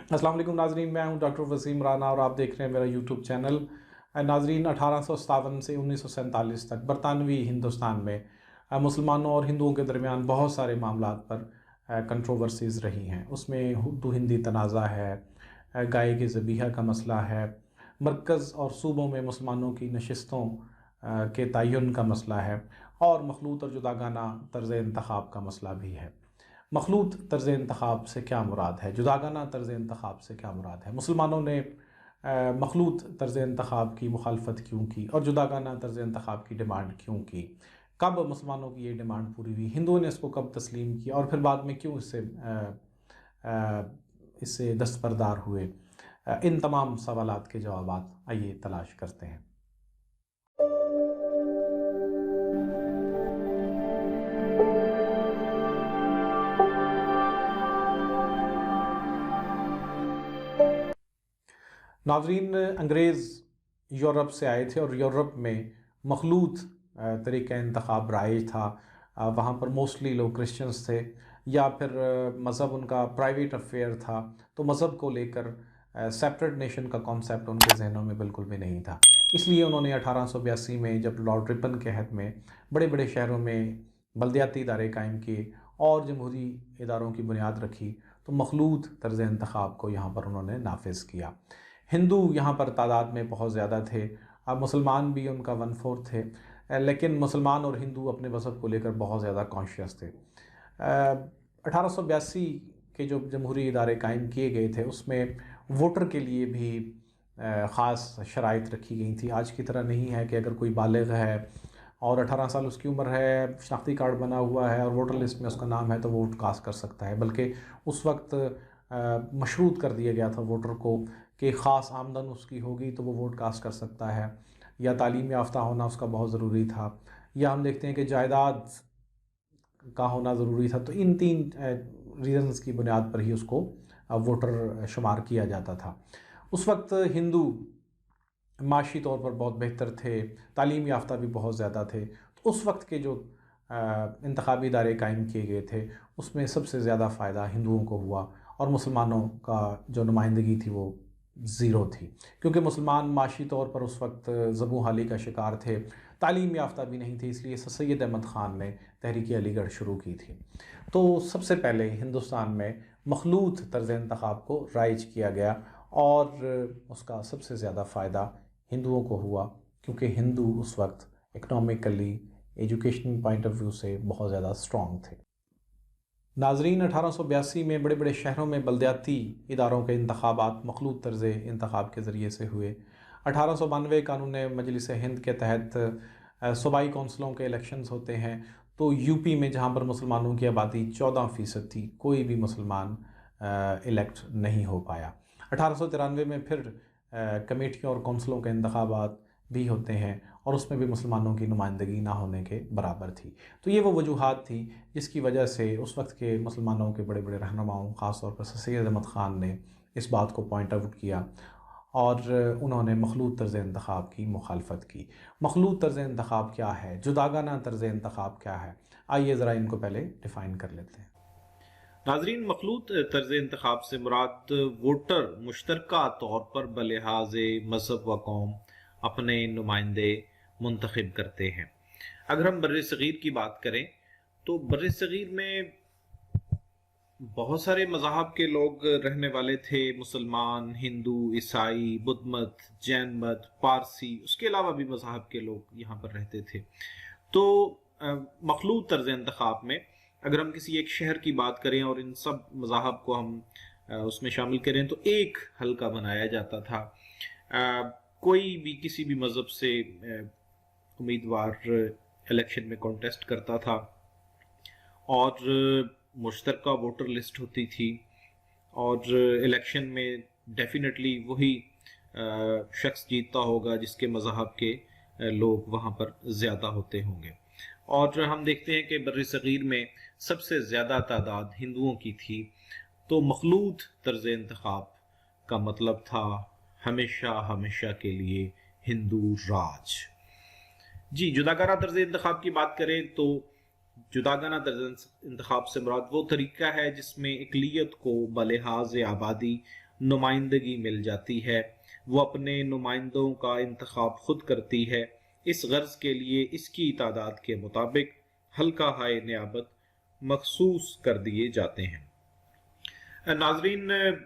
अस्सलाम वालेकुम नाजरीन, मैं हूं डॉक्टर वसीम राना और आप देख रहे हैं मेरा यूट्यूब चैनल। नाजरीन, 1857 से 1947 तक बरतानवी हिंदुस्तान में मुसलमानों और हिंदुओं के दरमियान बहुत सारे मामलात पर कंट्रोवर्सीज़ रही हैं। उसमें उर्दू हिंदी तनाज़ा है, गाय के ज़बीहा का मसला है, मरकज़ और सूबों में मुसलमानों की नशिस्तों के तयन का मसला है, और मखलूत और जुदागाना तर्ज़ इंतख़ाब का मसला भी है। मखलूत तर्ज़ इंतख़ाब से क्या मुराद है, जुदागाना तर्ज़ इंतख़ाब से क्या मुराद है? मुसलमानों ने मखलूत तर्ज़ इंतख़ाब की मुखालफत क्यों की और जुदागाना तर्ज़ इंतख़ाब की डिमांड क्यों की? कब मुसलमानों की ये डिमांड पूरी हुई? हिंदुओं ने इसको कब तस्लीम किया और फिर बाद में क्यों इससे दस्तबरदार हुए? इन तमाम सवालात के जवाबात आइए तलाश करते हैं। नाज़रीन, अंग्रेज़ यूरोप से आए थे और यूरोप में मखलूत तरीक़ा इंतख़ाब राइज था। वहाँ पर मोस्टली लोग क्रिश्चियंस थे या फिर मज़हब उनका प्राइवेट अफेयर था, तो मज़हब को लेकर सेपरेट नेशन का कॉन्सेप्ट उनके जहनों में बिल्कुल भी नहीं था। इसलिए उन्होंने 1882 में जब लॉर्ड रिपन के अहद में बड़े बड़े शहरों में बल्दियाती इदारे कायम किए और जमहूरी इदारों की बुनियाद रखी, तो मखलूत तर्ज़ इंतख़ाब को यहाँ पर उन्होंने नाफिज किया। हिंदू यहाँ पर तादाद में बहुत ज़्यादा थे, अब मुसलमान भी उनका 1/4 थे, लेकिन मुसलमान और हिंदू अपने मज़हब को लेकर बहुत ज़्यादा कॉन्शियस थे। 1882 के जो जमहूरी इदारे कायम किए गए थे उसमें वोटर के लिए भी ख़ास शराइत रखी गई थी। आज की तरह नहीं है कि अगर कोई बालिग़ है और 18 साल उसकी उम्र है, शनाख्ती कार्ड बना हुआ है और वोटर लिस्ट में उसका नाम है तो वो वोट कास्ट कर सकता है, बल्कि उस वक्त मशरूत कर दिया गया था वोटर को कि ख़ास आमदन उसकी होगी तो वो वोट कास्ट कर सकता है, या तालीम याफ्ता होना उसका बहुत ज़रूरी था, या हम देखते हैं कि जायदाद का होना ज़रूरी था। तो इन 3 रीज़न्स की बुनियाद पर ही उसको वोटर शुमार किया जाता था। उस वक्त हिंदू माशी तौर पर बहुत बेहतर थे, तालीम याफ्ता भी बहुत ज़्यादा थे, तो उस वक्त के जो इंतखाबी इदारे कायम किए गए थे उसमें सबसे ज़्यादा फ़ायदा हिंदुओं को हुआ और मुसलमानों का जो नुमाइंदगी थी वो ज़ीरो थी, क्योंकि मुसलमान माशी तौर पर उस वक्त ज़बू हाली का शिकार थे, तालीम याफ्ता भी नहीं थी। इसलिए सर सैयद अहमद ख़ान ने तहरीक अलीगढ़ शुरू की थी। तो सबसे पहले हिंदुस्तान में मखलूत तर्ज़ इंतख़ाब को राइज किया गया और उसका सबसे ज़्यादा फ़ायदा हिंदुओं को हुआ, क्योंकि हिंदू उस वक्त economically, education point of view से बहुत ज़्यादा स्ट्रॉन्ग थे। नाजरीन, 1882 में बड़े बड़े शहरों में बल्दियाती इदारों के इंतखाबात मखलूत तर्ज़ इंतखाब के ज़रिए से हुए। 1892 कानून मजलिस हिंद के तहत सूबाई कौंसलों के इलेक्शंस होते हैं, तो यूपी में जहाँ पर मुसलमानों की आबादी 14% थी, कोई भी मुसलमान इलेक्ट नहीं हो पाया। 1893 में फिर कमेटियों और कौंसलों के इंतखाबात भी होते हैं और उसमें भी मुसलमानों की नुमाइंदगी ना होने के बराबर थी। तो ये वो वजूहात थी जिसकी वजह से उस वक्त के मुसलमानों के बड़े बड़े रहनुमाओं, ख़ास तौर पर सर सैयद अहमद ख़ान ने इस बात को पॉइंट आउट किया और उन्होंने मखलूत तर्ज़ इंतख़ाब की मुखालफत की। मखलूत तर्ज़ इंतख़ाब क्या है, जुदागाना तर्ज़ इंतख़ाब क्या है, आइए ज़रा इनको पहले डिफ़ाइन कर लेते हैं। नाजरीन, मखलूत तर्ज इंतखाब से मुराद वोटर मुश्तरका तौर पर बलिहाज मजहब व कौम अपने नुमाइंदे मुंतखब करते हैं। अगर हम बर्र सगीर की बात करें तो बर्र सगीर में बहुत सारे मज़ाहब के लोग रहने वाले थे। मुसलमान, हिंदू, ईसाई, बुद्ध मत, जैन मत, पारसी, उसके अलावा भी मज़ाहब के लोग यहाँ पर रहते थे। तो मखलूत तर्ज इंतखाब में अगर हम किसी एक शहर की बात करें और इन सब मज़ाहब को हम उसमें शामिल करें तो एक हलका बनाया जाता था। कोई भी किसी भी मज़हब से उम्मीदवार इलेक्शन में कॉन्टेस्ट करता था और मुश्तरका वोटर लिस्ट होती थी और इलेक्शन में डेफिनेटली वही शख्स जीतता होगा जिसके मज़हब के लोग वहाँ पर ज़्यादा होते होंगे। और हम देखते हैं कि बर्र सगीर में सबसे ज़्यादा तादाद हिंदुओं की थी। तो मखलूत तर्ज इंतखाब का मतलब था हमेशा हमेशा के लिए हिंदू राज। जी, जुदागाना तर्ज इंतखाब की बात करें तो जुदागाना तर्ज इंतखाब से मुराद वो तरीका है जिसमें इकलियत को बलिहाज आबादी नुमाइंदगी मिल जाती है। वो अपने नुमाइंदों का इंतखाब खुद करती है। इस गर्ज के लिए इसकी तादाद के मुताबिक हल्का हाय नियाबत मखसूस कर दिए जाते हैं। नाजरीन,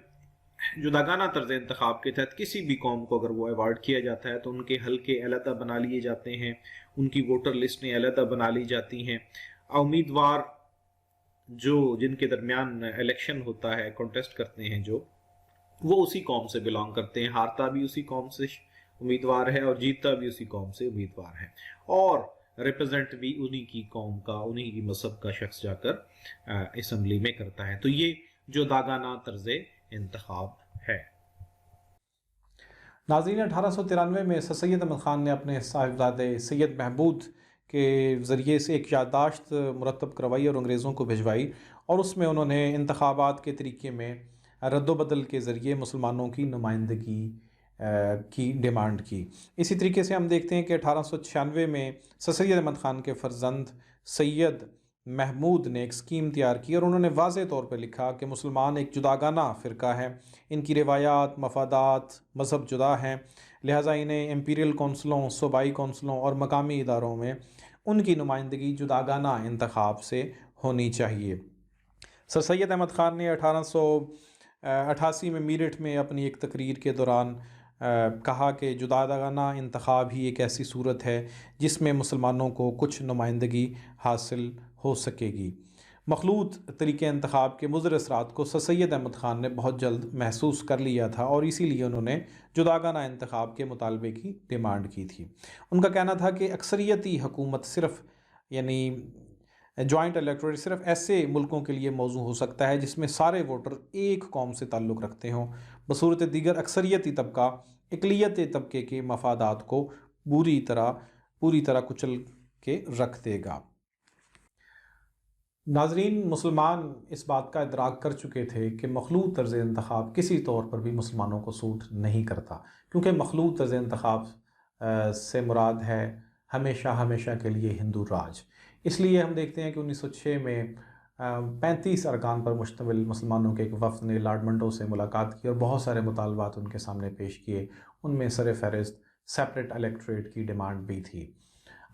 जुदागाना तर्ज इंतखाब के तहत किसी भी कौम को अगर वो अवार्ड किया जाता है तो उनके हल्के अलहदा बना लिए जाते हैं, उनकी वोटर लिस्टें अलहदा बना ली जाती हैं। उम्मीदवार जिनके दरमियान इलेक्शन होता है, कॉन्टेस्ट करते हैं, वो उसी कौम से बिलोंग करते हैं। हारता भी उसी कौम से उम्मीदवार है और जीतता भी उसी कौम से उम्मीदवार है, और रिप्रेजेंट भी उन्हीं की कौम का, उन्हीं की मजहब का शख्स जाकर असम्बली में करता है। तो ये जुदागाना तर्ज इंतखाब है। नाज़रीन, 1893 में सर सैयद अहमद ख़ान ने अपने साहिबजादे सैयद महमूद के ज़रिए से एक याददाश्त मुरतब करवाई और अंग्रेज़ों को भिजवाई, और उसमें उन्होंने इंतखाबात के तरीके में रद्दोबदल के ज़रिए मुसलमानों की नुमाइंदगी की डिमांड की। इसी तरीके से हम देखते हैं कि 1896 में सर सैयद अहमद ख़ान के फ़र्जंद सैयद महमूद ने एक स्कीम तैयार की और उन्होंने वाज़े तौर पर लिखा कि मुसलमान एक जुदागाना फ़िरका है, इनकी रिवायात, मफादात, मज़हब जुदा हैं, लिहाजा इन्हें इम्पीरियल कौंसलों, सूबाई कौंसलों और मकामी इदारों में उनकी नुमाइंदगी जुदागाना इंतखाब से होनी चाहिए। सर सैयद अहमद ख़ान ने 1888 में मीरठ में अपनी एक तकरीर के दौरान कहा कि जुदागाना इंतखाब ही एक ऐसी सूरत है जिसमें मुसलमानों को कुछ नुमाइंदगी हासिल हो सकेगी। मखलूत तरीके इंतखाब के मुज़र असरात को सर सैयद अहमद ख़ान ने बहुत जल्द महसूस कर लिया था और इसीलिए उन्होंने जुदागाना इंतखाब के मुतालबे की डिमांड की थी। उनका कहना था कि अक्सरियती हुकूमत सिर्फ़ यानी जॉइंट इलेक्टोरेट सिर्फ ऐसे मुल्कों के लिए मौजू हो सकता है जिसमें सारे वोटर एक कौम से ताल्लुक़ रखते हों, बसूरत दीगर अक्सरियती तबका इकलियती तबके के मफादात को पूरी तरह कुचल के रख देगा। नाजरीन, मुसलमान इस बात का इदराक कर चुके थे कि मखलूत तर्ज़ इंतखाब किसी तौर पर भी मुसलमानों को सूट नहीं करता, क्योंकि मखलूत तर्ज़ इंतखाब से मुराद है हमेशा के लिए हिंदू राज। इसलिए हम देखते हैं कि 1906 में 35 अरकान पर मुश्तमिल मुसलमानों के एक वफ़द ने लॉर्ड मंटो से मुलाकात की और बहुत सारे मुतालबात उनके सामने पेश किए। उनमें सर फहरिस्त सेपरेट इलेक्टोरेट की डिमांड भी थी।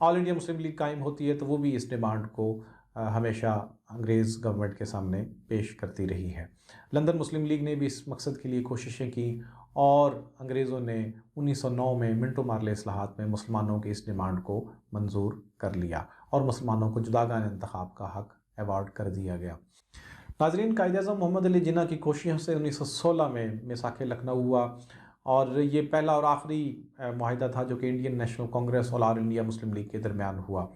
ऑल इंडिया मुस्लिम लीग कायम होती है तो वो भी इस डिमांड को हमेशा अंग्रेज़ गवर्नमेंट के सामने पेश करती रही है। लंदन मुस्लिम लीग ने भी इस मकसद के लिए कोशिशें की और अंग्रेज़ों ने 1909 में मिंटो मार्ले इस्लाहात में मुसलमानों की इस डिमांड को मंजूर कर लिया और मुसलमानों को जुदागाना इंतखाब का हक अवार्ड कर दिया गया। नाज़रीन, कायद-ए-आज़म मोहम्मद अली जिन्ना की कोशिशों से 1916 में मिसाक लखनऊ हुआ और ये पहला और आखिरी मुआहिदा था जो कि इंडियन नेशनल कांग्रेस और ऑल इंडिया मुस्लिम लीग के दरमियान हुआ।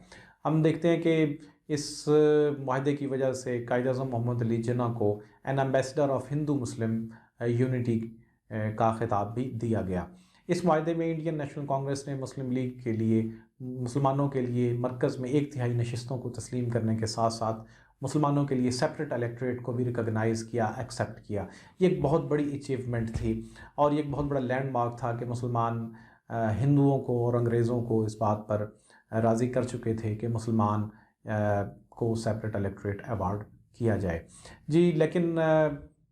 हम देखते हैं कि इस मुआहिदे की वजह से कायद-ए-आज़म मोहम्मद अली जिन्ना को N ambassador of Hindu Muslim unity का खिताब भी दिया गया। इस मुआहिदे में इंडियन नेशनल कांग्रेस ने मुस्लिम लीग के लिए, मुसलमानों के लिए मरकज़ में 1/3 नशिस्तों को तस्लीम करने के साथ साथ मुसलमानों के लिए सेपरेट इलेक्टोरेट को भी रिकॉग्नाइज़ किया, एक्सेप्ट किया। ये एक बहुत बड़ी अचीवमेंट थी और ये एक बहुत बड़ा लैंडमार्क था कि मुसलमान हिंदुओं को और अंग्रेज़ों को इस बात पर राज़ी कर चुके थे कि मुसलमान को सेपरेट इलेक्टोरेट अवार्ड किया जाए। जी, लेकिन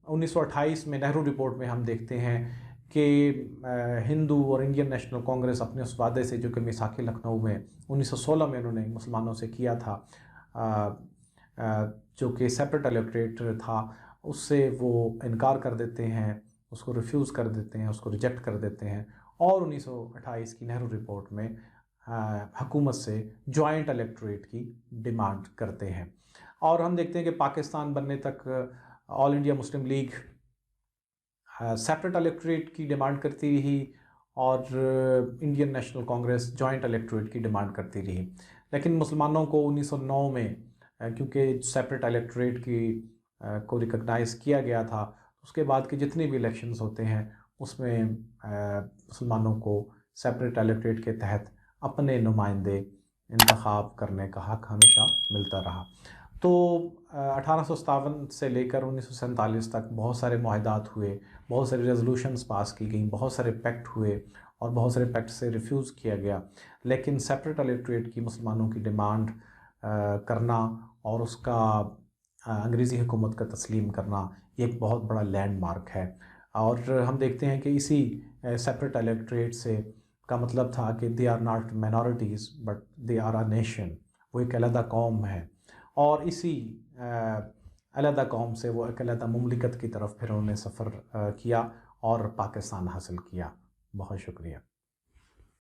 1928 में नेहरू रिपोर्ट में हम देखते हैं कि हिंदू और इंडियन नेशनल कांग्रेस अपने उस वादे से जो कि मिसाक लखनऊ में 1916 में उन्होंने मुसलमानों से किया था, जो कि सेपरेट इलेक्टोरेट था, उससे वो इनकार कर देते हैं, उसको रिफ्यूज़ कर देते हैं, उसको रिजेक्ट कर देते हैं और 1928 की नेहरू रिपोर्ट में हुकूमत से जॉइंट इलेक्टोरेट की डिमांड करते हैं। और हम देखते हैं कि पाकिस्तान बनने तक all India Muslim league separate electorate की डिमांड करती रही और Indian national Congress joint electorate की डिमांड करती रही। लेकिन मुसलमानों को 1909 में क्योंकि सेपरेट इलेक्टोरेट की को रिकॉग्नाइज़ किया गया था, उसके बाद के जितने भी इलेक्शंस होते हैं उसमें मुसलमानों को सेपरेट इलेक्टोरेट के तहत अपने नुमाइंदे इंतखाब करने का हक हमेशा मिलता रहा। तो 1857 से लेकर 1947 तक बहुत सारे मुआहिदात हुए, बहुत सारी रेजोल्यूशंस पास की गई, बहुत सारे पैक्ट हुए और बहुत सारे पैक्ट से रिफ्यूज़ किया गया। लेकिन सेपरेट इलेक्टोरेट की मुसलमानों की डिमांड करना और उसका अंग्रेज़ी हुकूमत का तस्लीम करना ये एक बहुत बड़ा लैंडमार्क है। اور ہم دیکھتے ہیں کہ اسی سیپریٹ الیکٹریٹ سے کا مطلب تھا کہ they are not minorities but they are a nation, وہ ایک علیحدہ قوم ہے، اور اسی علیحدہ قوم سے وہ ایک علیحدہ مملکت کی طرف پھر انہوں نے سفر کیا اور پاکستان حاصل کیا۔ بہت شکریہ۔